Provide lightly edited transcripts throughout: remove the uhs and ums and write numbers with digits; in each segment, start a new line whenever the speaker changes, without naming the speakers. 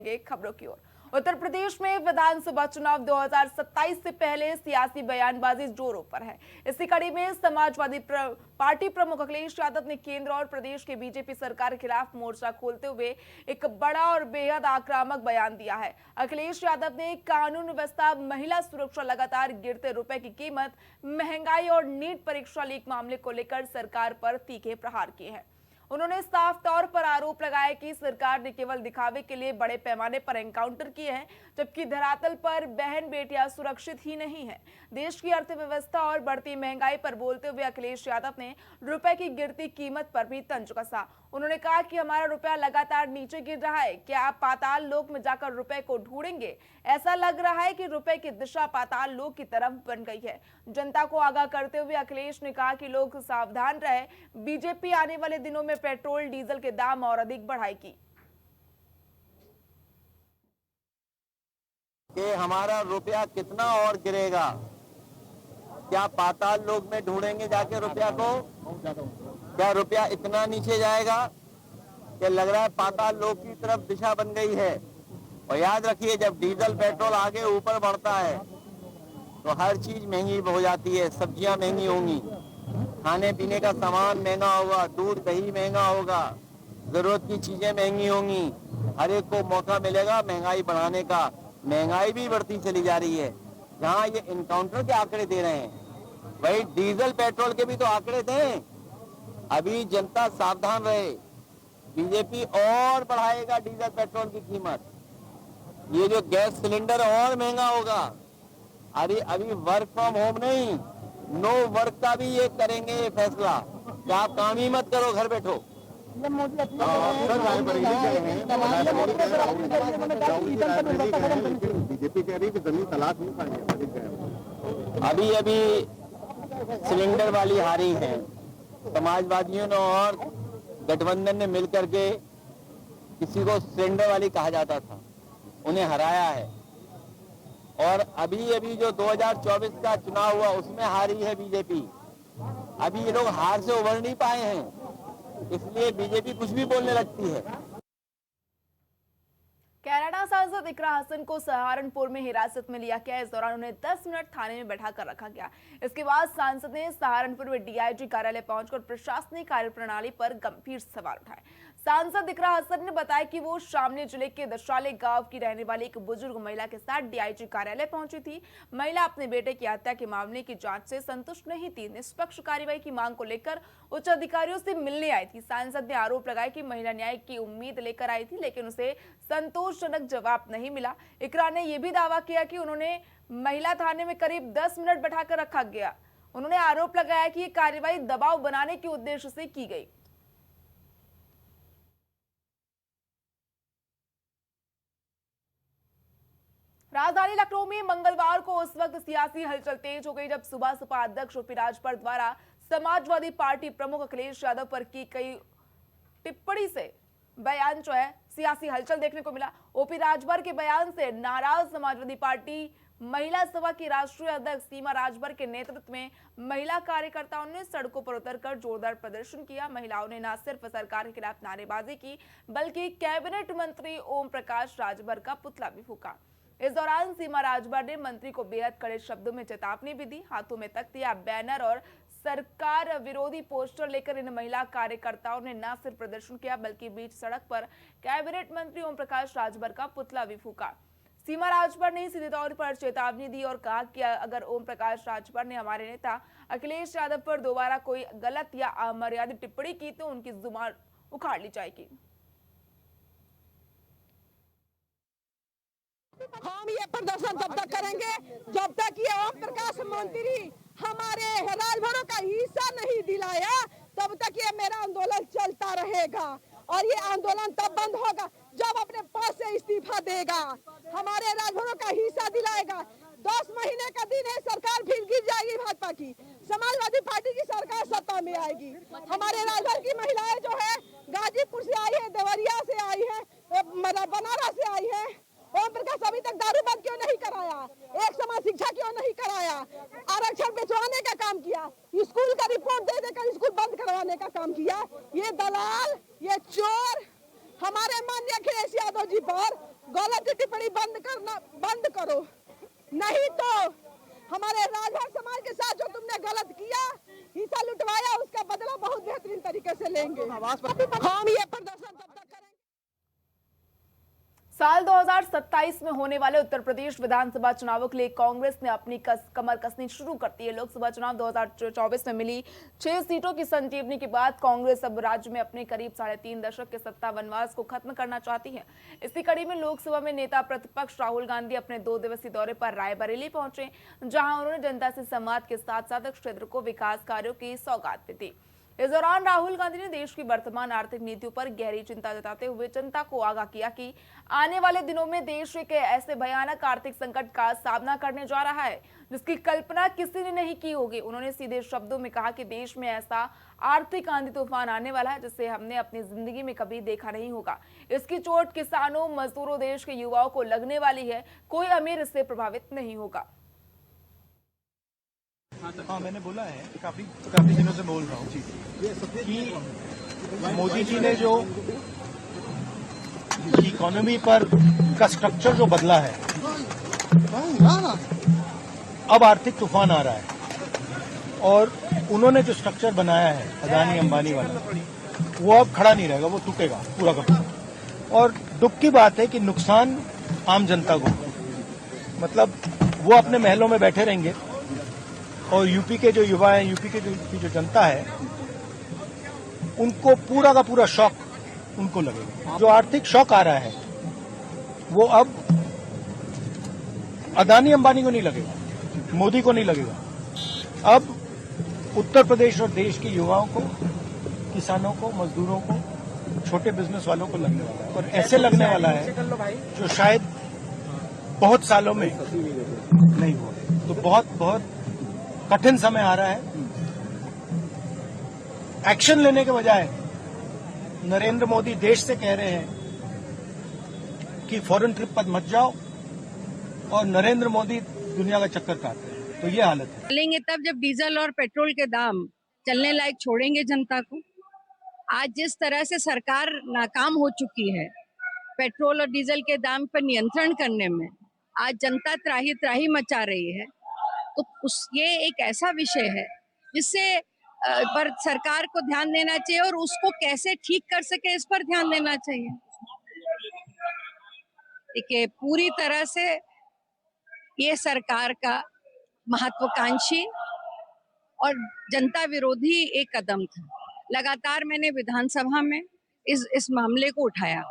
खबरों की ओर। उत्तर प्रदेश में विधानसभा चुनाव 2027 से पहले सियासी बयानबाजी जोरों पर है। इसी कड़ी में समाजवादी पार्टी प्रमुख अखिलेश यादव ने केंद्र और प्रदेश के बीजेपी सरकार के खिलाफ मोर्चा खोलते हुए एक बड़ा और बेहद आक्रामक बयान दिया है। अखिलेश यादव ने कानून व्यवस्था, महिला सुरक्षा, लगातार गिरते रुपए की कीमत, महंगाई और नीट परीक्षा लीक मामले को लेकर सरकार पर तीखे प्रहार किए हैं। उन्होंने साफ तौर पर आरोप लगाया कि सरकार ने केवल दिखावे के लिए बड़े पैमाने पर एनकाउंटर किए हैं, जबकि धरातल पर बहन बेटियां सुरक्षित ही नहीं है। देश की अर्थव्यवस्था और बढ़ती महंगाई पर बोलते हुए अखिलेश यादव ने रुपए की गिरती कीमत पर भी तंज कसा। उन्होंने कहा कि हमारा रुपया लगातार नीचे गिर रहा है, क्या आप पाताल लोक में जाकर रुपए को ढूंढेंगे? ऐसा लग रहा है कि रुपए की दिशा पाताल लोक की तरफ बन गई है। जनता को आगाह करते हुए अखिलेश ने कहा कि लोग सावधान रहे, बीजेपी आने वाले दिनों में पेट्रोल डीजल के दाम और अधिक बढ़ाएगी।
कि हमारा रुपया कितना और गिरेगा? क्या पाताल लोक में ढूंढेंगे जाके रुपया को? क्या रुपया इतना नीचे जाएगा कि लग रहा है पाताल लोक की तरफ दिशा बन गई है? और याद रखिए, जब डीजल पेट्रोल आगे ऊपर बढ़ता है तो हर चीज महंगी हो जाती है। सब्जियां महंगी होंगी, खाने पीने का सामान महंगा होगा, दूध दही महंगा होगा, जरूरत की चीजें महंगी होंगी। हर एक को मौका मिलेगा महंगाई बढ़ाने का। महंगाई भी बढ़ती चली जा रही है। जहां ये इनकाउंटर के आंकड़े दे रहे हैं, वही डीजल पेट्रोल के भी तो आंकड़े दें। अभी जनता सावधान रहे, बीजेपी और बढ़ाएगा डीजल पेट्रोल की कीमत। ये जो गैस सिलेंडर और महंगा होगा। अभी वर्क फ्रॉम होम नहीं, नो वर्क का भी ये करेंगे ये फैसला कि आप काम ही मत करो, घर बैठो।
बीजेपी कह रही है कि जमीन तलाश नहीं पाएंगे।
अभी सिलेंडर वाली हारी है। समाजवादियों ने और गठबंधन ने मिलकर के, किसी को सिलेंडर वाली कहा जाता था, उन्हें हराया है। और अभी जो 2024 का चुनाव हुआ उसमें हारी है बीजेपी। अभी ये लोग हार से उभर नहीं पाए हैं, इसलिए बीजेपी कुछ भी बोलने लगती है।
कनाडा सांसद इकरा हसन को सहारनपुर में हिरासत में लिया गया। इस दौरान उन्हें 10 मिनट थाने में बैठाकर रखा गया। इसके बाद सांसद ने सहारनपुर में डीआईजी कार्यालय पहुंचकर प्रशासनिक कार्यप्रणाली पर गंभीर सवाल उठाए। सांसद इकरा हसन ने बताया कि वो शामली जिले के दशाले गांव की रहने वाली एक बुजुर्ग महिला के साथ डीआईजी कार्यालय पहुंची थी। महिला अपने बेटे की हत्या के मामले की जांच से संतुष्ट नहीं थी। निष्पक्ष कार्रवाई की मांग को लेकर उच्च अधिकारियों से मिलने आई थी। सांसद ने आरोप लगाया कि महिला न्याय की उम्मीद लेकर आई थी, लेकिन उसे संतोषजनक जवाब नहीं मिला। इकरा ने यह भी दावा किया कि उन्होंने महिला थाने में करीब 10 मिनट बैठाकर रखा गया। उन्होंने आरोप लगाया कि यह कार्रवाई दबाव बनाने के उद्देश्य से की गई। राजधानी लखनऊ में मंगलवार को उस वक्त सियासी हलचल तेज हो गई जब सुबह सपा अध्यक्ष ओपी राजभर द्वारा समाजवादी पार्टी प्रमुख अखिलेश यादव पर की गई टिप्पणी से बयान जो है सियासी हलचल देखने को मिला। ओपी राजभर के बयान से नाराज समाजवादी पार्टी महिला सभा की राष्ट्रीय अध्यक्ष सीमा राजभर के नेतृत्व में महिला कार्यकर्ताओं ने सड़कों पर उतरकर जोरदार प्रदर्शन किया। महिलाओं ने न सिर्फ सरकार के खिलाफ नारेबाजी की, बल्कि कैबिनेट मंत्री ओम प्रकाश राजभर का पुतला भी फूका। इस दौरान सीमा राजभर ने मंत्री को बेहद कड़े शब्दों में चेतावनी भी दी। हाथों में तख्तियां, बैनर और सरकार विरोधी पोस्टर लेकर इन महिला कार्यकर्ताओं ने न सिर्फ प्रदर्शन किया, बल्कि बीच सड़क पर कैबिनेट मंत्री ओम प्रकाश राजभर का पुतला भी फूका। सीमा राजभर ने सीधे तौर पर चेतावनी दी और कहा कि अगर ओम प्रकाश राजभर ने हमारे नेता अखिलेश यादव पर दोबारा कोई गलत या अमर्यादित टिप्पणी की तो उनकी जुबान उखाड़ ली जाएगी।
हम ये प्रदर्शन तब तक करेंगे जब तक ये ओम प्रकाश मंत्री हमारे राजभरों का हिस्सा नहीं दिलाया, तब तक ये मेरा आंदोलन चलता रहेगा। और ये आंदोलन तब बंद होगा जब अपने पद से इस्तीफा देगा, हमारे राजभरों का हिस्सा दिलाएगा। 10 महीने का दिन है, सरकार फिर गिर जाएगी भाजपा की, समाजवादी पार्टी की सरकार सत्ता में आएगी। हमारे राजभर की महिलाएं जो है गाजीपुर से आई है, देवरिया से आई है, बनारस से आई है। ओम प्रकाश अभी तक दारू बंद क्यों नहीं कराया? एक समान शिक्षा क्यों नहीं कराया? आरक्षण बेचवाने का काम किया, स्कूल का रिपोर्ट दे देकर स्कूल बंद करवाने का काम किया। ये दलाल, ये चोर हमारे माननीय अखिलेश यादव जी पर गलत टिप्पणी बंद करो, नहीं तो हमारे राजभर समाज के साथ जो तुमने गलत किया, हिस्सा लुटवाया, उसका बदला बहुत बेहतरीन तरीके से लेंगे। हम ये प्रदर्शन तब तक करेंगे।
साल 2027 में होने वाले उत्तर प्रदेश विधानसभा चुनावों के लिए कांग्रेस ने अपनी कमर कसनी शुरू कर दी है। लोकसभा चुनाव 2024 में मिली 6 सीटों की संजीवनी के बाद कांग्रेस अब राज्य में अपने करीब 3.5 दशक के सत्ता वनवास को खत्म करना चाहती है। इसी कड़ी में लोकसभा में नेता प्रतिपक्ष राहुल गांधी अपने 2 दिवसीय दौरे पर रायबरेली पहुंचे, जहां उन्होंने जनता से संवाद के साथ साथ क्षेत्र को विकास कार्यों की सौगात भी दी। इस दौरान राहुल गांधी ने देश की वर्तमान आर्थिक नीतियों पर गहरी चिंता जताते हुए जनता को आगाह किया कि आने वाले दिनों में देश एक ऐसे भयानक आर्थिक संकट का सामना करने जा रहा है जिसकी कल्पना किसी ने नहीं की होगी। उन्होंने सीधे शब्दों में कहा कि देश में ऐसा आर्थिक आंधी तूफान आने वाला है जिसे हमने अपनी जिंदगी में कभी देखा नहीं होगा। इसकी चोट किसानों, मजदूरों, देश के युवाओं को लगने वाली है। कोई अमीर इससे प्रभावित नहीं होगा।
हाँ, मैंने बोला है, काफी दिनों से बोल रहा हूँ कि मोदी जी ने जो इकोनॉमी पर का स्ट्रक्चर जो बदला है, अब आर्थिक तूफान आ रहा है और उन्होंने जो स्ट्रक्चर बनाया है अदानी अंबानी वाला, वो अब खड़ा नहीं रहेगा, वो टूटेगा पूरा का पूरा। और दुख की बात है कि नुकसान आम जनता को, मतलब वो अपने महलों में बैठे रहेंगे और यूपी के जो युवा हैं, यूपी की जो जनता है, उनको पूरा का पूरा शॉक उनको लगेगा। जो आर्थिक शॉक आ रहा है वो अब अदानी अंबानी को नहीं लगेगा, मोदी को नहीं लगेगा, अब उत्तर प्रदेश और देश के युवाओं को, किसानों को, मजदूरों को, छोटे बिजनेस वालों को लगने वाला है। और ऐसे लगने वाला है जो शायद बहुत सालों में नहीं हुआ। तो बहुत कठिन समय आ रहा है। एक्शन लेने के बजाय नरेंद्र मोदी देश से कह रहे हैं कि फॉरेन ट्रिप पर मत जाओ और नरेंद्र मोदी दुनिया का चक्कर काटते हैं। तो ये हालत है।
चलेंगे तब जब डीजल और पेट्रोल के दाम चलने लायक छोड़ेंगे जनता को। आज जिस तरह से सरकार नाकाम हो चुकी है पेट्रोल और डीजल के दाम पर नियंत्रण करने में, आज जनता त्राही त्राही मचा रही है। तो ये एक ऐसा विषय है जिससे पर सरकार को ध्यान देना चाहिए और उसको कैसे ठीक कर सके इस पर ध्यान देना चाहिए। देखिए, पूरी तरह से ये सरकार का महत्वाकांक्षी और जनता विरोधी एक कदम था। लगातार मैंने विधानसभा में इस मामले को उठाया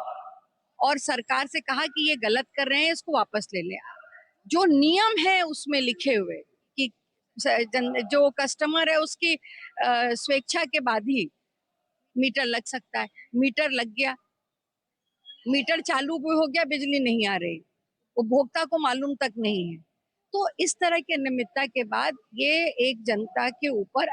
और सरकार से कहा कि ये गलत कर रहे हैं, इसको वापस ले ले। जो नियम है उसमें लिखे हुए कि जो कस्टमर है उसकी स्वेच्छा के बाद ही मीटर लग सकता है, मीटर लग गया, मीटर चालू भी हो गया, बिजली नहीं आ रही, उपभोक्ता को मालूम तक नहीं है। तो इस तरह के अनियमितता के बाद ये एक जनता के ऊपर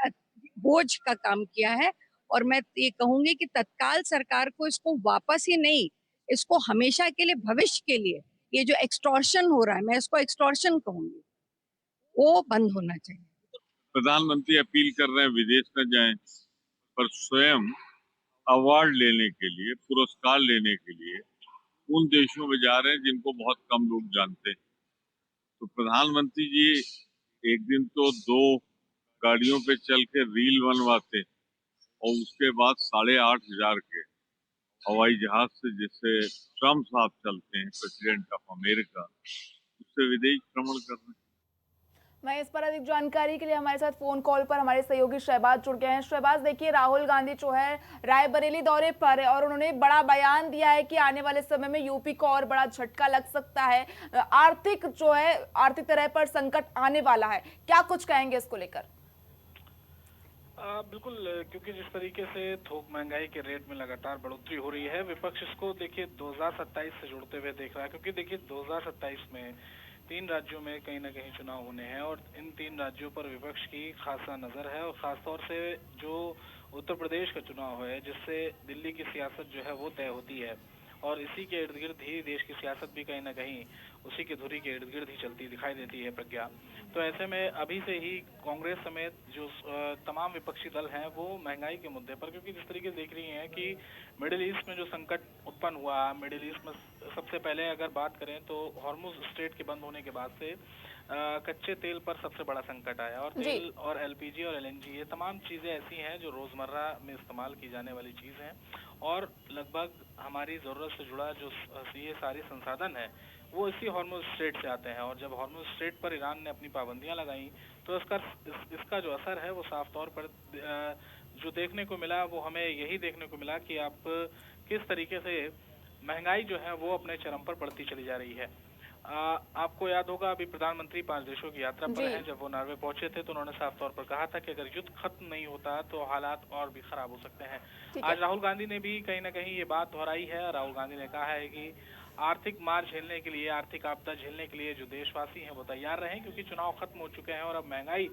बोझ का काम किया है और मैं ये कहूंगी कि तत्काल सरकार को इसको वापस ही नहीं, इसको हमेशा के लिए, भविष्य के लिए, ये जो एक्सटॉर्शन हो रहा है, मैं इसको एक्सटॉर्शन कहूंगी, वो बंद होना चाहिए।
प्रधानमंत्री अपील कर रहे हैं विदेश न जाएं, पर स्वयं अवार्ड लेने के लिए, पुरस्कार लेने के लिए उन देशों में जा रहे हैं जिनको बहुत कम लोग जानते हैं। तो प्रधानमंत्री जी एक दिन तो 2 गाड़ियों पे चल के रील बनवाते और उसके बाद 8,500 के हवाई जहाज से, जिससे ट्रम्प साहब चलते हैं, प्रेसिडेंट ऑफ अमेरिका, उससे विदेश भ्रमण कर रहे हैं।
मैं इस पर अधिक जानकारी के लिए हमारे साथ फोन कॉल पर हमारे सहयोगी शहबाज जुड़ गए हैं। शहबाज, देखिए, राहुल गांधी जो है रायबरेली दौरे पर है और उन्होंने बड़ा बयान दिया है कि आने वाले समय में यूपी को और बड़ा झटका लग सकता है, आर्थिक तरह पर संकट आने वाला है। क्या कुछ कहेंगे इसको लेकर?
बिल्कुल, क्योंकि जिस तरीके से थोक महंगाई के रेट में लगातार बढ़ोतरी हो रही है, विपक्ष इसको देखिए 2027 से जुड़ते हुए देख रहा है। क्योंकि देखिए 2027 में 3 राज्यों में कहीं ना कहीं चुनाव होने हैं और इन 3 राज्यों पर विपक्ष की खासा नजर है और खासतौर से जो उत्तर प्रदेश का चुनाव है, जिससे दिल्ली की सियासत जो है वो तय होती है, और इसी के इर्द गिर्द ही देश की सियासत भी कहीं ना कहीं उसी के धुरी के इर्द गिर्द ही चलती दिखाई देती है प्रज्ञा। तो ऐसे में अभी से ही कांग्रेस समेत जो तमाम विपक्षी दल हैं वो महंगाई के मुद्दे पर, क्योंकि जिस तरीके से देख रही हैं कि मिडिल ईस्ट में जो संकट उत्पन्न हुआ, मिडिल ईस्ट में सबसे पहले अगर बात करें तो हॉर्मुज स्ट्रेट के बंद होने के बाद से कच्चे तेल पर सबसे बड़ा संकट आया, और तेल और एलपीजी और एलएनजी ये तमाम चीजें ऐसी हैं जो रोजमर्रा में इस्तेमाल की जाने वाली चीज हैं, और लगभग हमारी जरूरत से जुड़ा जो ये सारे संसाधन है वो इसी हॉर्मुज स्ट्रेट से आते हैं। और जब हॉर्मुज स्ट्रेट पर ईरान ने अपनी पाबंदियां लगाई तो इसका जो असर है वो साफ तौर पर जो देखने को मिला वो हमें यही देखने को मिला कि आप किस तरीके से महंगाई जो है वो अपने चरम पर बढ़ती चली जा रही है। आपको याद होगा अभी प्रधानमंत्री 5 देशों की यात्रा पर हैं, जब वो नॉर्वे पहुंचे थे तो उन्होंने साफ तौर पर कहा था कि अगर युद्ध खत्म नहीं होता तो हालात और भी खराब हो सकते हैं। आज राहुल गांधी ने भी कहीं ना कहीं ये बात दोहराई है। राहुल गांधी ने कहा है कि आर्थिक मार झेलने के लिए, आर्थिक आपदा झेलने के लिए जो देशवासी हैं वो तैयार रहें, क्योंकि चुनाव खत्म हो चुके हैं और अब महंगाई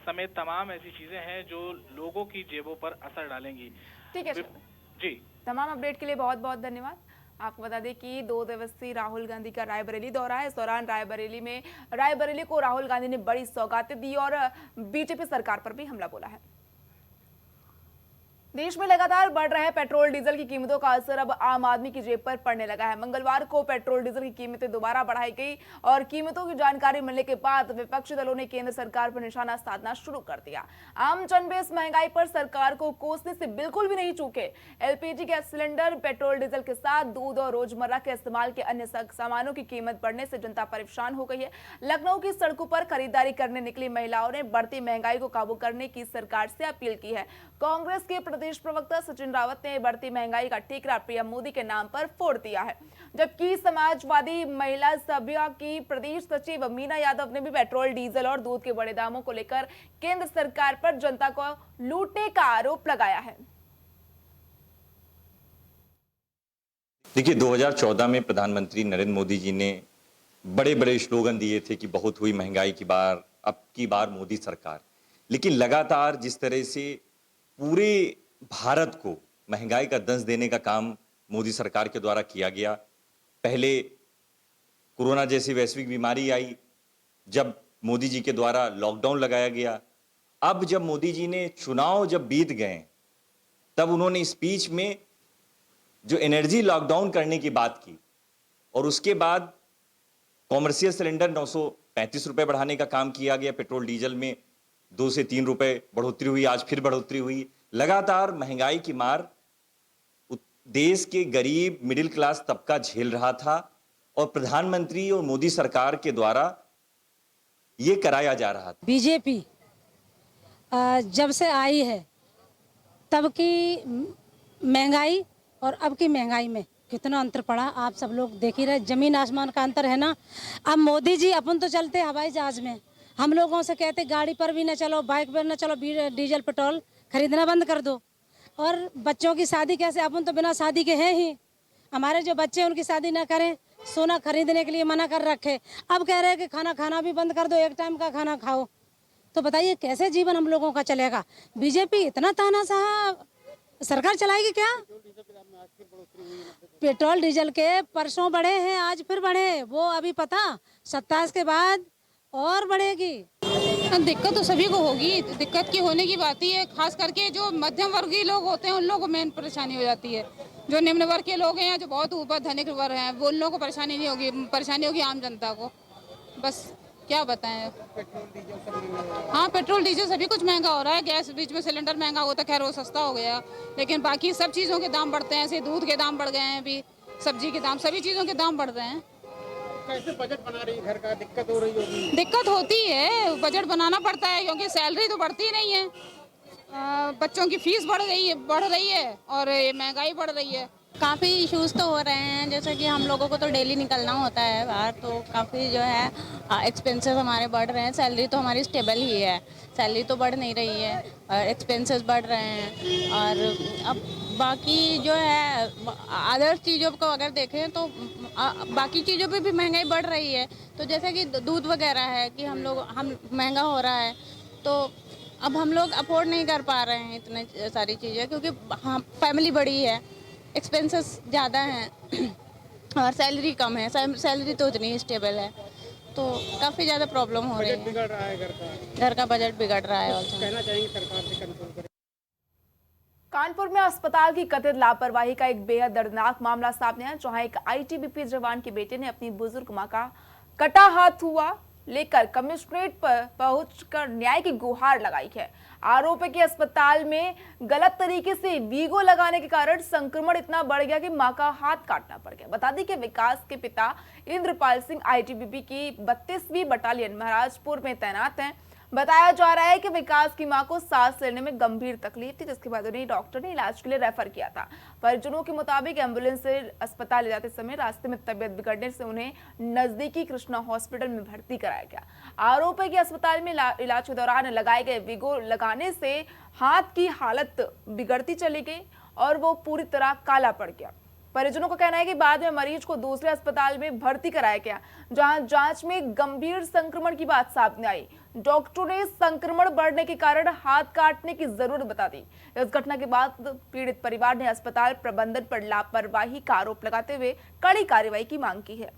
समेत तमाम ऐसी चीजें हैं जो लोगों की जेबों पर असर डालेंगी।
ठीक है
जी,
तमाम अपडेट के लिए बहुत बहुत धन्यवाद। आपको बता दें कि 2 दिवसीय राहुल गांधी का रायबरेली दौरा है। इस दौरान रायबरेली को राहुल गांधी ने बड़ी सौगातें दी और बीजेपी सरकार पर भी हमला बोला है। देश में लगातार बढ़ रहे पेट्रोल डीजल की कीमतों का असर अब आम आदमी की जेब पर पड़ने लगा है। मंगलवार को पेट्रोल डीजल की कीमतें दोबारा बढ़ाई गई और कीमतों की जानकारी मिलने के बाद विपक्षी दलों ने केंद्र सरकार पर निशाना साधना शुरू कर दिया। आम जन भी इस महंगाई पर सरकार को कोसने से बिल्कुल भी नहीं चूके। LPG gas cylinder, petrol diesel के साथ दूध और रोजमर्रा के इस्तेमाल के अन्य सामानों की कीमत बढ़ने से जनता परेशान हो गई है। लखनऊ की सड़कों पर खरीदारी करने निकली महिलाओं ने बढ़ती महंगाई को काबू करने की सरकार से अपील की है। कांग्रेस के प्रदेश प्रवक्ता सचिन रावत ने बढ़ती महंगाई का ठीकरा पीएम मोदी के नाम पर फोड़ दिया है, जबकि समाजवादी महिला सभा की प्रदेश सचिव मीना यादव ने भी पेट्रोल, डीजल और दूध के बड़े दामों को लेकर केंद्र सरकार पर जनता को लूटने का आरोप लगाया है।
देखिए, 2014 में प्रधानमंत्री नरेंद्र मोदी जी ने बड़े बड़े स्लोगन दिए थे कि बहुत हुई महंगाई की बार, अब की बार मोदी सरकार। लेकिन लगातार जिस तरह से पूरे भारत को महंगाई का दंश देने का काम मोदी सरकार के द्वारा किया गया। पहले कोरोना जैसी वैश्विक बीमारी आई, जब मोदी जी के द्वारा लॉकडाउन लगाया गया। अब जब मोदी जी ने चुनाव जब बीत गए तब उन्होंने स्पीच में जो एनर्जी लॉकडाउन करने की बात की, और उसके बाद कॉमर्शियल सिलेंडर 935 रुपए बढ़ाने का काम किया गया। पेट्रोल डीजल में 2 से 3 रुपए बढ़ोतरी हुई, आज फिर बढ़ोतरी हुई। लगातार महंगाई की मार देश के गरीब मिडिल क्लास तबका झेल रहा था, और प्रधानमंत्री और मोदी सरकार के द्वारा ये कराया जा रहा था।
बीजेपी जब से आई है तब की महंगाई और अब की महंगाई में कितना अंतर पड़ा आप सब लोग देख ही रहे, जमीन आसमान का अंतर है ना। अब मोदी जी, अपन तो चलते हवाई जहाज में, हम लोगों से कहते गाड़ी पर भी न चलो, बाइक पर न चलो, डीजल पेट्रोल खरीदना बंद कर दो। और बच्चों की शादी कैसे, अपन तो बिना शादी के हैं ही, हमारे जो बच्चे उनकी शादी ना करें, सोना खरीदने के लिए मना कर रखे। अब कह रहे हैं कि खाना खाना भी बंद कर दो, एक टाइम का खाना खाओ। तो बताइए कैसे जीवन हम लोगों का चलेगा। बीजेपी इतना तानाशाह सरकार चलाएगी क्या? पेट्रोल डीजल के परसों बढ़े हैं, आज फिर बढ़े, वो अभी पता 27 के बाद और बढ़ेगी।
दिक्कत तो सभी को होगी, दिक्कत की होने की बात ही है। खास करके जो मध्यम वर्गीय लोग होते हैं उन लोगों को मेन परेशानी हो जाती है। जो निम्न वर्ग के लोग हैं, जो बहुत ऊपर धनिक वर्ग हैं, वो उन लोगों को परेशानी नहीं होगी, परेशानी होगी आम जनता को। बस क्या बताएं। हाँ, पेट्रोल डीजल सभी कुछ महंगा हो रहा है। गैस बीच में सिलेंडर महंगा होता है, खैर वो सस्ता हो गया, लेकिन बाकी सब चीज़ों के दाम बढ़ते हैं। ऐसे दूध के दाम बढ़ गए हैं, अभी सब्जी के दाम, सभी चीज़ों के दाम बढ़ रहे हैं।
कैसे बजट बना रही है घर का? दिक्कत हो रही होगी?
दिक्कत होती है, बजट बनाना पड़ता है क्योंकि सैलरी तो बढ़ती नहीं है। बच्चों की फीस बढ़ रही है और ये महंगाई बढ़ रही है।
काफ़ी इश्यूज तो हो रहे हैं, जैसे कि हम लोगों को तो डेली निकलना होता है बाहर, तो काफ़ी जो है एक्सपेंसेस हमारे बढ़ रहे हैं। सैलरी तो हमारी स्टेबल ही है, सैलरी तो बढ़ नहीं रही है और एक्सपेंसेस बढ़ रहे हैं। और अब बाकी जो है अदर चीज़ों को अगर देखें तो बाकी चीज़ों पे भी महंगाई बढ़ रही है। तो जैसे कि दूध वगैरह है कि हम महंगा हो रहा है, तो अब हम लोग अफोर्ड नहीं कर पा रहे हैं इतने सारी चीज़ें, क्योंकि हाँ फैमिली बड़ी है एक्सपेंसेस ज़्यादा हैं और सैलरी कम है, सैलरी तो उतनी स्टेबल है, तो काफ़ी ज़्यादा प्रॉब्लम हो रही है।
बिगड़ रहा है
घर का बजट बिगड़ रहा है। ऑल्सो
कहना चाहेंगे सरकार से कंट्रोल करें।
कानपुर में अस्पताल की कथित लापरवाही का एक बेहद दर्दनाक मामला सामने आया, जहां एक आईटीबीपी जवान के बेटे ने अपनी बुजुर्ग मां का कटा हाथ हुआ लेकर कमिश्नरेट पर पहुंचकर न्याय की गुहार लगाई है। आरोप है कि अस्पताल में गलत तरीके से वीगो लगाने के कारण संक्रमण इतना बढ़ गया कि मां का हाथ काटना पड़ गया। बता दें कि विकास के पिता इंद्रपाल सिंह आईटीबीपी की 32वीं बटालियन महाराजपुर में तैनात हैं। बताया जा रहा है कि विकास की मां को सांस लेने में गंभीर तकलीफ थी, जिसके बाद उन्हें डॉक्टर ने इलाज के लिए रेफर किया था। परिजनों के मुताबिक एम्बुलेंस से अस्पताल ले जाते समय रास्ते में तबीयत बिगड़ने से उन्हें नजदीकी कृष्णा हॉस्पिटल में भर्ती कराया गया। आरोप है कि अस्पताल में इलाज के दौरान लगाए गए वीगो लगाने से हाथ की हालत बिगड़ती चली गई और वो पूरी तरह काला पड़ गया। परिजनों का कहना है कि बाद में मरीज को दूसरे अस्पताल में भर्ती कराया गया, जहां जांच में गंभीर संक्रमण की बात सामने आई। डॉक्टरों ने संक्रमण बढ़ने के कारण हाथ काटने की जरूरत बता दी। इस घटना के बाद पीड़ित परिवार ने अस्पताल प्रबंधन पर लापरवाही का आरोप लगाते हुए कड़ी कार्रवाई की मांग की है।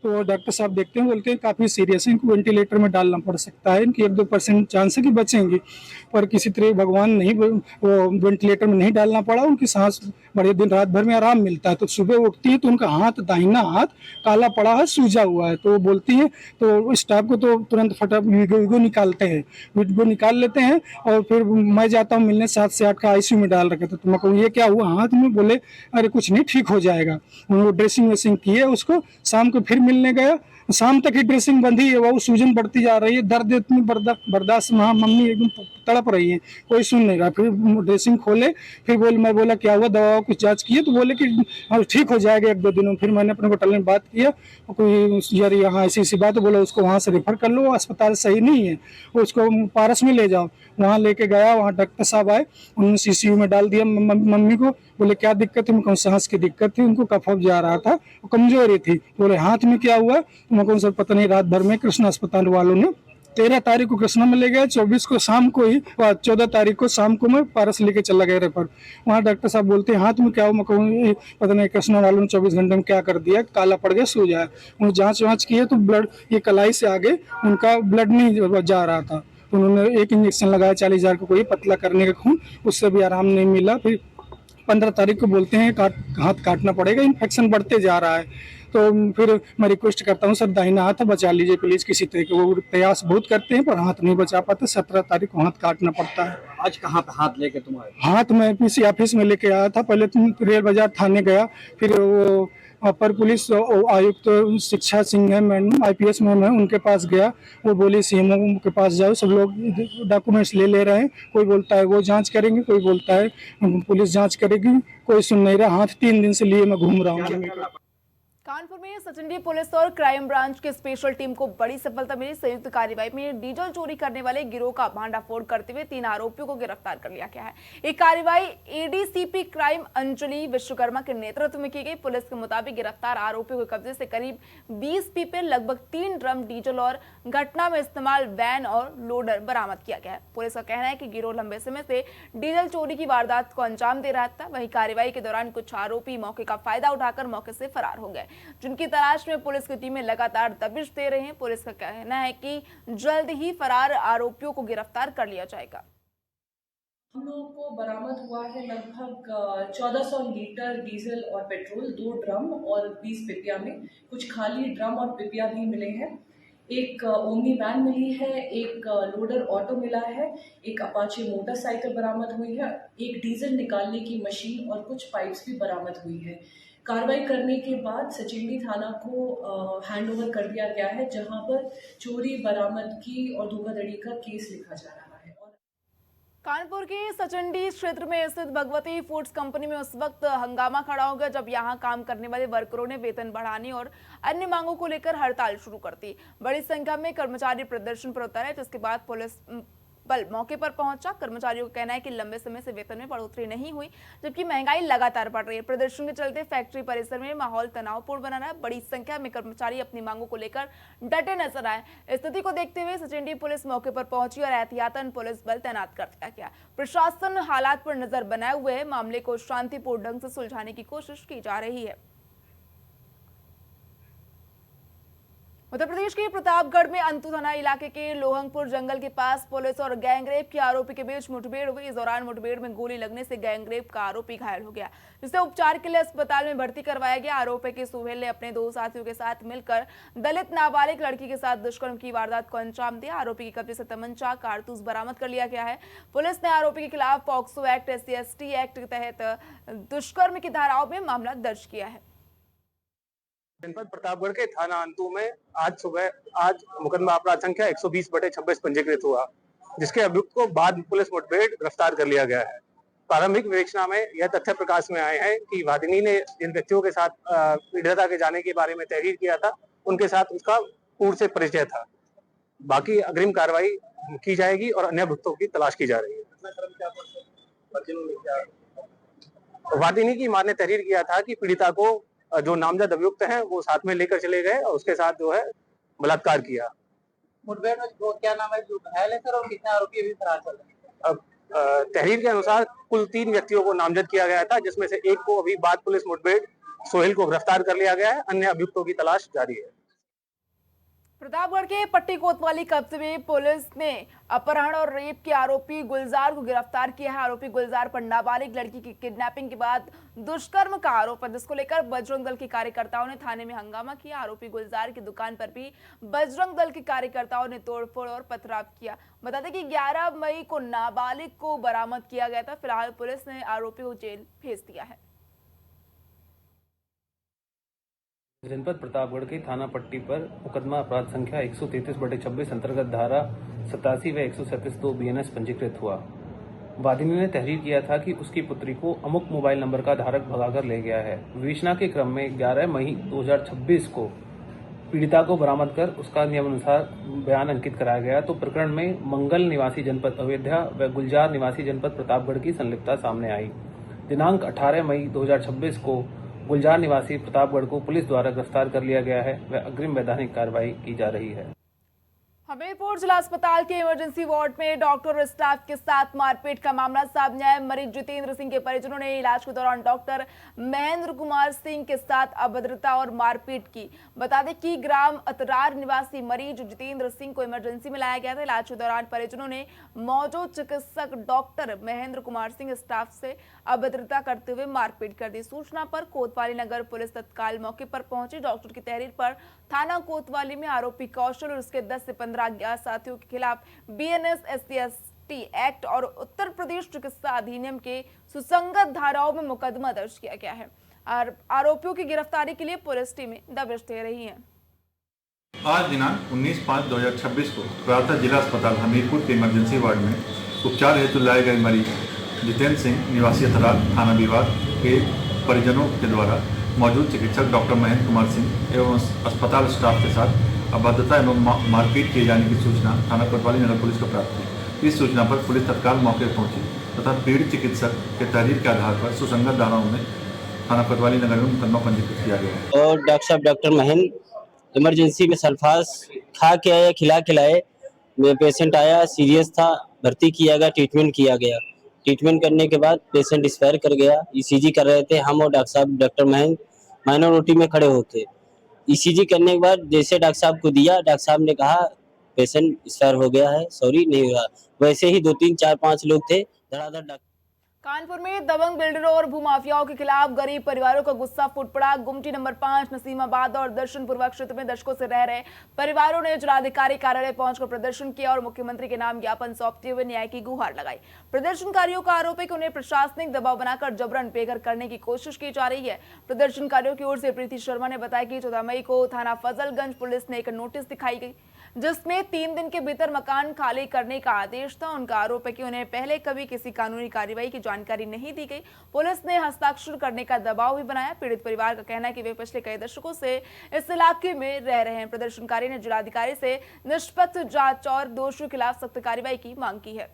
तो डॉक्टर साहब देखते हैं, बोलते हैं काफ़ी सीरियस है, इनको वेंटिलेटर में डालना पड़ सकता है, इनकी 1-2% चांस है कि बचेंगी, पर किसी तरह भगवान नहीं वो वेंटिलेटर में नहीं डालना पड़ा। उनकी सांस बड़े दिन रात भर में आराम मिलता है। तो सुबह उठती है तो उनका हाथ, दाहिना हाथ काला पड़ा है, सूजा हुआ है। तो वो बोलती हैं तो स्टाफ को तो तुरंत फटाफट वीगो निकालते हैं, वीगो निकाल लेते हैं और फिर मैं जाता हूँ मिलने, 7 से 8 का आईसीयू में डाल रखे थे। तो मैं कहूँ ये क्या हुआ हाथ में? बोले अरे कुछ नहीं, ठीक हो जाएगा। उन्होंने ड्रेसिंग वेसिंग किए उसको, शाम को फिर मिलने गया, शाम तक ही ड्रेसिंग बंधी है, वो सूजन बढ़ती जा रही है, दर्द इतनी बर्दाश्त, मम्मी एकदम तड़प रही है, कोई सुन नहीं रहा। फिर ड्रेसिंग खोले, फिर मैं बोला क्या हुआ, दवा कुछ जांच किए? तो बोले कि ठीक हो जाएगा 1-2 दिनों। फिर मैंने अपने होटल में बात किया, कोई यार यहाँ ऐसी बात, बोला उसको वहाँ से रेफर कर लो, अस्पताल सही नहीं है, उसको पारस में ले जाओ। वहाँ लेके गया, वहाँ डॉक्टर साहब आए, उन्होंने सीसीयू में डाल दिया मम्मी को। बोले क्या दिक्कत है? मैं सांस की दिक्कत थी, उनको कफ जा रहा था, कमजोरी थी। बोले हाथ में क्या हुआ? मैं कहूँ सर पता नहीं, रात भर में कृष्णा अस्पताल वालों ने 13 तारीख को कृष्णा में ले गया, 24 को शाम को ही, 14 तारीख को शाम को मैं पारस लेके चला गया रेफर। वहाँ डॉक्टर साहब बोलते हैं हाथ में क्या हुआ? मैं कहूँ पता नहीं, कृष्णा वालों ने 24 घंटे में क्या कर दिया, काला पड़ गया, सो जाए। उन्होंने जाँच किए तो ब्लड, ये कलाई से आगे उनका ब्लड नहीं जा रहा था। उन्होंने एक इंजेक्शन लगाया 40,000 का, कोई पतला करने का खून, उससे भी आराम नहीं मिला। फिर 15 तारीख को बोलते हैं हाथ काटना पड़ेगा, इन्फेक्शन बढ़ते जा रहा है। तो फिर मैं रिक्वेस्ट करता हूँ सर दाहिना हाथ बचा लीजिए प्लीज किसी तरह के। वो प्रयास बहुत करते हैं पर हाथ नहीं बचा पाते। 17 तारीख को हाथ काटना पड़ता है।
आज कहाँ पे हाथ लेके तुम आए?
हाथ मैं पीसी ऑफिस में लेके आया था। पहले रेल बाजार थाने गया, फिर वो अपर पुलिस आयुक्त शिक्षा सिंह है मैडम, IPS मैम है, उनके पास गया। वो बोले CMO के पास जाओ, सब लोग डॉक्यूमेंट्स ले रहे हैं। कोई बोलता है वो जांच करेंगे, कोई बोलता है पुलिस जांच करेगी, कोई सुन नहीं रहा। हाथ 3 दिन से लिए मैं घूम रहा हूँ।
कानपुर में सचिंडी पुलिस और क्राइम ब्रांच की स्पेशल टीम को बड़ी सफलता मिली। संयुक्त कार्रवाई में डीजल चोरी करने वाले गिरोह का भांडाफोड़ करते हुए 3 आरोपियों को गिरफ्तार कर लिया गया है। ये कार्रवाई ADCP क्राइम अंजलि विश्वकर्मा के नेतृत्व में की गई। पुलिस के मुताबिक गिरफ्तार आरोपियों के कब्जे से करीब 20 पीपे, लगभग 3 ड्रम डीजल और घटना में इस्तेमाल वैन और लोडर बरामद किया गया है। पुलिस का कहना है कि गिरोह लंबे समय से डीजल चोरी की वारदात को अंजाम दे रहा था। वहीं कार्रवाई के दौरान कुछ आरोपी मौके का फायदा उठाकर मौके से फरार हो गए, जिनकी तलाश में पुलिस की टीमें लगातार दबिश दे रही हैं। पुलिस का कहना है कि जल्द ही फरार आरोपियों को गिरफ्तार कर लिया जाएगा।
हम लोगों को बरामद हुआ है लगभग 1400 लीटर डीजल और पेट्रोल, 2 ड्रम और 20 पिपिया में कुछ खाली ड्रम और पिपिया भी मिले हैं। एक ओमनी वैन मिली है, एक लोडर ऑटो मिला है, एक अपाचे मोटरसाइकिल बरामद हुई है, एक डीजल निकालने की मशीन और कुछ पाइप्स भी बरामद हुई है। कार्रवाई करने के बाद सचिंडी थाना को हैंडओवर कर दिया गया है, जहां पर चोरी, बरामदगी और धोखाधड़ी का केस लिखा जा रहा है।
कानपुर के सचिंडी क्षेत्र में स्थित भगवती फूड्स कंपनी में उस वक्त हंगामा खड़ा हो गया जब यहां काम करने वाले वर्करों ने वेतन बढ़ाने और अन्य मांगों को लेकर हड़ताल शुरू कर दी। बड़ी संख्या में कर्मचारी प्रदर्शन पर उतरे, जिसके बाद पुलिस बल मौके पर पहुंचा। कर्मचारियों का कहना है कि लंबे समय से वेतन में बढ़ोतरी नहीं हुई, जबकि महंगाई लगातार बढ़ रही है। प्रदर्शन के चलते फैक्ट्री परिसर में माहौल तनावपूर्ण बना रहा है। बड़ी संख्या में कर्मचारी अपनी मांगों को लेकर डटे नजर आए। स्थिति को देखते हुए सचिंडी पुलिस मौके पर पहुंची और एहतियातन पुलिस बल तैनात कर दिया गया। प्रशासन हालात पर नजर बनाए हुए है। मामले को शांतिपूर्ण ढंग से सुलझाने की कोशिश की जा रही है। उत्तर प्रदेश के प्रतापगढ़ में अंतु थाना इलाके के लोहंगपुर जंगल के पास पुलिस और गैंगरेप के आरोपी के बीच मुठभेड़ हुई। इस दौरान मुठभेड़ में गोली लगने से गैंगरेप का आरोपी घायल हो गया, जिसे उपचार के लिए अस्पताल में भर्ती करवाया गया। आरोपी के सुहेल ने अपने 2 साथियों के साथ मिलकर दलित नाबालिग लड़की के साथ दुष्कर्म की वारदात को अंजाम दिया। आरोपी के कब्जे से तमंचा, कारतूस बरामद कर लिया गया है। पुलिस ने आरोपी के खिलाफ पॉक्सो एक्ट, SC/ST एक्ट के तहत दुष्कर्म की धाराओं में मामला दर्ज किया है।
जनपद प्रतापगढ़ के थाना अंतु में आज मुकदमा अपराध संख्या 120/26 पंजीकृत हुआ, जिसके अभियुक्त को बाद पुलिस मुठभेड़ गिरफ्तार कर लिया गया है। प्रारंभिक विवेचना में यह तथ्य प्रकाश में आए हैं कि वादिनी ने जिन व्यक्तियों के साथ पीड़िता के जाने के बारे में तहरीर किया था, उनके साथ उसका पूर्व से परिचय था। बाकी अग्रिम कार्रवाई की जाएगी और अन्य अभियुक्तों की तलाश की जा रही है। वादिनी की मां ने तहरीर किया था कि पीड़िता को जो नामजद अभियुक्त हैं वो साथ में लेकर चले गए और उसके साथ जो है बलात्कार किया।
मुठभेड़ में क्या नाम है जो घायल है सर, और कितने आरोपी अभी फरार चल रहे हैं?
अब तहरीर के अनुसार कुल 3 व्यक्तियों को नामजद किया गया था, जिसमें से एक को अभी बाद पुलिस मुठभेड़ सोहेल को गिरफ्तार कर लिया गया है। अन्य अभियुक्तों की तलाश जारी है।
प्रतापगढ़ के पट्टी कोतवाली कब्जे में पुलिस ने अपहरण और रेप के आरोपी गुलजार को गिरफ्तार किया है। आरोपी गुलजार पर नाबालिग लड़की की किडनैपिंग के बाद दुष्कर्म का आरोप है, जिसको लेकर बजरंग दल के कार्यकर्ताओं ने थाने में हंगामा किया। आरोपी गुलजार की दुकान पर भी बजरंग दल के कार्यकर्ताओं ने तोड़फोड़ और पथराव किया। बता दें कि 11 मई को नाबालिग को बरामद किया गया था। फिलहाल पुलिस ने आरोपी को जेल भेज दिया है।
जनपद प्रतापगढ़ के थाना पट्टी पर मुकदमा अपराध संख्या 133/26 अंतर्गत धारा 87 व 137(2) BNS पंजीकृत हुआ। वादिनी ने तहरीर किया था कि उसकी पुत्री को अमुक मोबाइल नंबर का धारक भगाकर ले गया है। विवेचना के क्रम में 11 मई 2026 को पीड़िता को बरामद कर उसका नियमानुसार बयान अंकित कराया गया, तो प्रकरण में मंगल निवासी जनपद अयोध्या व गुलजार निवासी जनपद प्रतापगढ़ की संलिप्तता सामने आई। दिनांक 18 मई 2026 को गुलजार निवासी प्रतापगढ़ को पुलिस द्वारा गिरफ्तार कर लिया गया है व अग्रिम वैधानिक कार्रवाई की जा रही है।
हमीरपुर जिला अस्पताल के इमरजेंसी वार्ड में डॉक्टर और स्टाफ के साथ मारपीट का मामला सामने आया। मरीज जितेंद्र सिंह के परिजनों ने इलाज के दौरान डॉक्टर महेंद्र कुमार सिंह के साथ अभद्रता और मारपीट की। बता दें कि ग्राम अतरार निवासी मरीज जितेंद्र सिंह को इमरजेंसी में लाया गया था। इलाज के दौरान परिजनों ने मौजूद चिकित्सक डॉक्टर महेंद्र कुमार सिंह स्टाफ से अभद्रता करते हुए मारपीट कर दी। सूचना पर कोतवाली नगर पुलिस तत्काल मौके पर पहुंची। डॉक्टर की तहरीर पर थाना कोतवाली में आरोपी कौशल और उसके 10 से 15 अज्ञात साथियों के खिलाफ BNS SC/ST एक्ट और उत्तर प्रदेश चिकित्सा अधिनियम के सुसंगत धाराओं में मुकदमा दर्ज किया गया है और आरोपियों की गिरफ्तारी के लिए पुलिस टीमें दबिश दे रही हैं।
आज दिनांक 19/5/2026 को प्रातः जिला अस्पताल हमीरपुर के इमरजेंसी वार्ड में उपचार हेतु लाए गए मरीज जितेंद्र सिंह निवासी अतरार थाना विभाग के परिजनों के द्वारा मौजूद चिकित्सक डॉक्टर महेंद्र कुमार सिंह एवं अस्पताल स्टाफ के साथ अभद्रता एवं मारपीट किए जाने की सूचना थाना कोतवाली नगर पुलिस को प्राप्त हुई। इस सूचना पर पुलिस तत्काल मौके पर पहुंची तथा पीड़ित चिकित्सक के तहरीर के आधार पर सुसंगत धाराओं में थाना कोतवाली नगर में मुकदमा पंजीकृत किया गया है।
और डॉक्टर साहब डॉक्टर महेंद्र इमरजेंसी में सल्फास खा के आया, खिला खिलाए में पेशेंट आया, सीरियस था, भर्ती किया गया, ट्रीटमेंट किया गया। ट्रीटमेंट करने के बाद पेशेंट एक्सपायर कर गया। ECG कर रहे थे हम और डॉक्टर साहब डॉक्टर महेंद्र माइनर OT में खड़े होके। ECG करने के बाद जैसे डॉक्टर साहब को दिया, डॉक्टर साहब ने कहा पेशेंट एक्सपायर हो गया है, सॉरी नहीं हुआ। वैसे ही 2, 3, 4, 5 लोग थे धड़ाधड़।
कानपुर में दबंग बिल्डरों और भूमाफियाओं के खिलाफ गरीब परिवारों का गुस्सा फूट पड़ा। गुमटी नंबर 5 नसीमाबाद और दर्शनपुरवा क्षेत्र में दशकों से रह रहे परिवारों ने जिलाधिकारी कार्यालय पहुंचकर प्रदर्शन किया और मुख्यमंत्री के नाम ज्ञापन सौंपते हुए न्याय की गुहार लगाई। प्रदर्शनकारियों का आरोप है कि उन्हें प्रशासनिक दबाव बनाकर जबरन बेघर करने की कोशिश की जा रही है। प्रदर्शनकारियों की ओर से प्रीति शर्मा ने बताया कि 14 मई को थाना फजलगंज पुलिस ने एक नोटिस जिसमें 3 दिन के भीतर मकान खाली करने का आदेश था। उनका आरोप है कि उन्हें पहले कभी किसी कानूनी कार्रवाई की जानकारी नहीं दी गई। पुलिस ने हस्ताक्षर करने का दबाव भी बनाया। पीड़ित परिवार का कहना है कि वे पिछले कई दशकों से इस इलाके में रह रहे हैं। प्रदर्शनकारी ने जिलाधिकारी से निष्पक्ष जांच और दोषियों के खिलाफ सख्त कार्रवाई की मांग की है।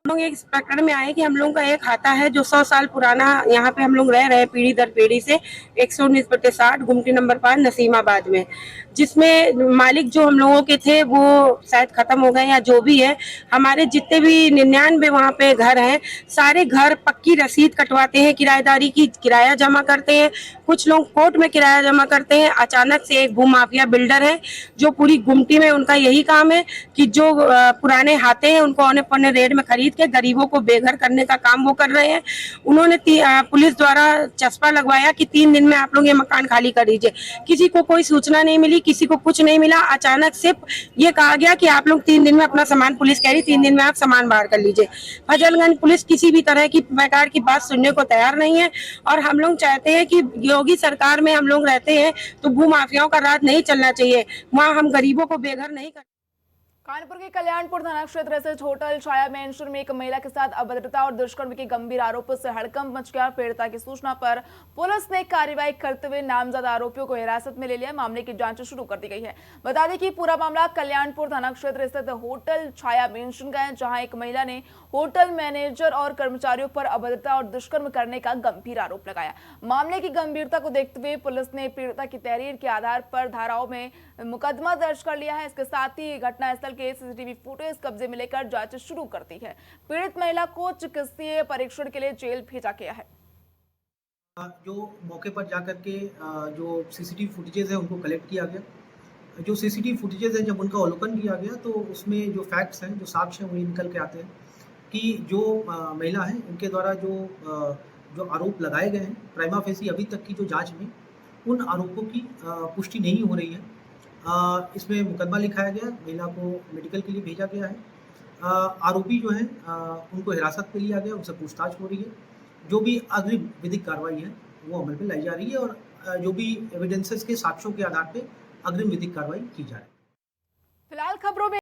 हम लोग एक प्रकरण में आए कि हम लोगों का एक खाता है जो 100 साल पुराना, यहाँ पे हम लोग रह रहे हैं पीढ़ी दर पीढ़ी से, 119/60 गुमटी नंबर 5 नसीमाबाद में, जिसमें मालिक जो हम लोगों के थे वो शायद खत्म हो गए या जो भी है। हमारे जितने भी 99 वहाँ पे घर हैं, सारे घर पक्की रसीद कटवाते हैं, किराएदारी की किराया जमा करते हैं, कुछ लोग कोर्ट में किराया जमा करते हैं। अचानक से एक भूमाफिया बिल्डर है जो पूरी गुमटी में उनका यही काम है कि जो पुराने हाथे हैं उनको औने पौने रेट में खरीद के गरीबों को बेघर करने का काम वो कर रहे हैं। उन्होंने पुलिस द्वारा चस्पा लगवाया कि 3 दिन में आप लोग ये मकान खाली कर दीजिए। किसी को कोई सूचना नहीं मिली, किसी को कुछ नहीं मिला। अचानक सिर्फ ये कहा गया कि आप लोग 3 दिन में अपना सामान, पुलिस कह रही 3 दिन में आप सामान बाहर कर लीजिए। फजलगंज पुलिस किसी भी तरह की प्रकार की बात सुनने को तैयार नहीं है और हम लोग चाहते हैं कि योगी सरकार में हम लोग रहते हैं तो भूमाफियाओं का राज नहीं चलना चाहिए। वहाँ हम गरीबों को बेघर नहीं कर।
कानपुर के कल्याणपुर थाना क्षेत्र स्थित होटल छाया मेंशन में एक महिला के साथ अभद्रता और दुष्कर्म के गंभीर आरोपों से हड़कंप मच गया। पीड़िता की सूचना पर पुलिस ने कार्रवाई करते हुए नामजद आरोपियों को हिरासत में ले लिया। मामले की जांच शुरू कर दी गई है। बता दें कि पूरा मामला कल्याणपुर थाना क्षेत्र स्थित होटल छाया मेंशन का है, जहां एक महिला ने होटल मैनेजर और कर्मचारियों पर अभद्रता और दुष्कर्म करने का गंभीर आरोप लगाया। मामले की गंभीरता को देखते हुए पुलिस ने पीड़िता की तहरीर के आधार पर धाराओं में मुकदमा दर्ज कर लिया है। इसके साथ ही घटनास्थल के सीसीटीवी फुटेज कब्जे में लेकर जांच शुरू कर दी है। पीड़ित महिला को चिकित्सीय परीक्षण के लिए जेल भेजा गया है।
जो मौके पर जाकर के जो सीसीटीवी फुटेजेस है उनको कलेक्ट किया गया। जो सीसीटीवी फुटेजेस है जब उनका अवलोकन किया गया तो उसमें जो फैक्ट्स हैं, जो साक्ष्य हैं, वो निकल के आते हैं कि जो महिला है उनके द्वारा जो आरोप लगाए गए हैं, प्राइमा फेसी अभी तक की जो जांच में उन आरोपों की पुष्टि नहीं हो रही है। इसमें मुकदमा लिखाया गया, महिला को मेडिकल के लिए भेजा गया है। आरोपी जो हैं उनको हिरासत में लिया गया, उनसे पूछताछ हो रही है। जो भी अग्रिम विधिक कार्रवाई है वो अमल में लाई जा रही है और जो भी एविडेंसेस के साक्ष्यों के आधार पर अग्रिम विधिक कार्रवाई की जा रही है।
फिलहाल खबरों में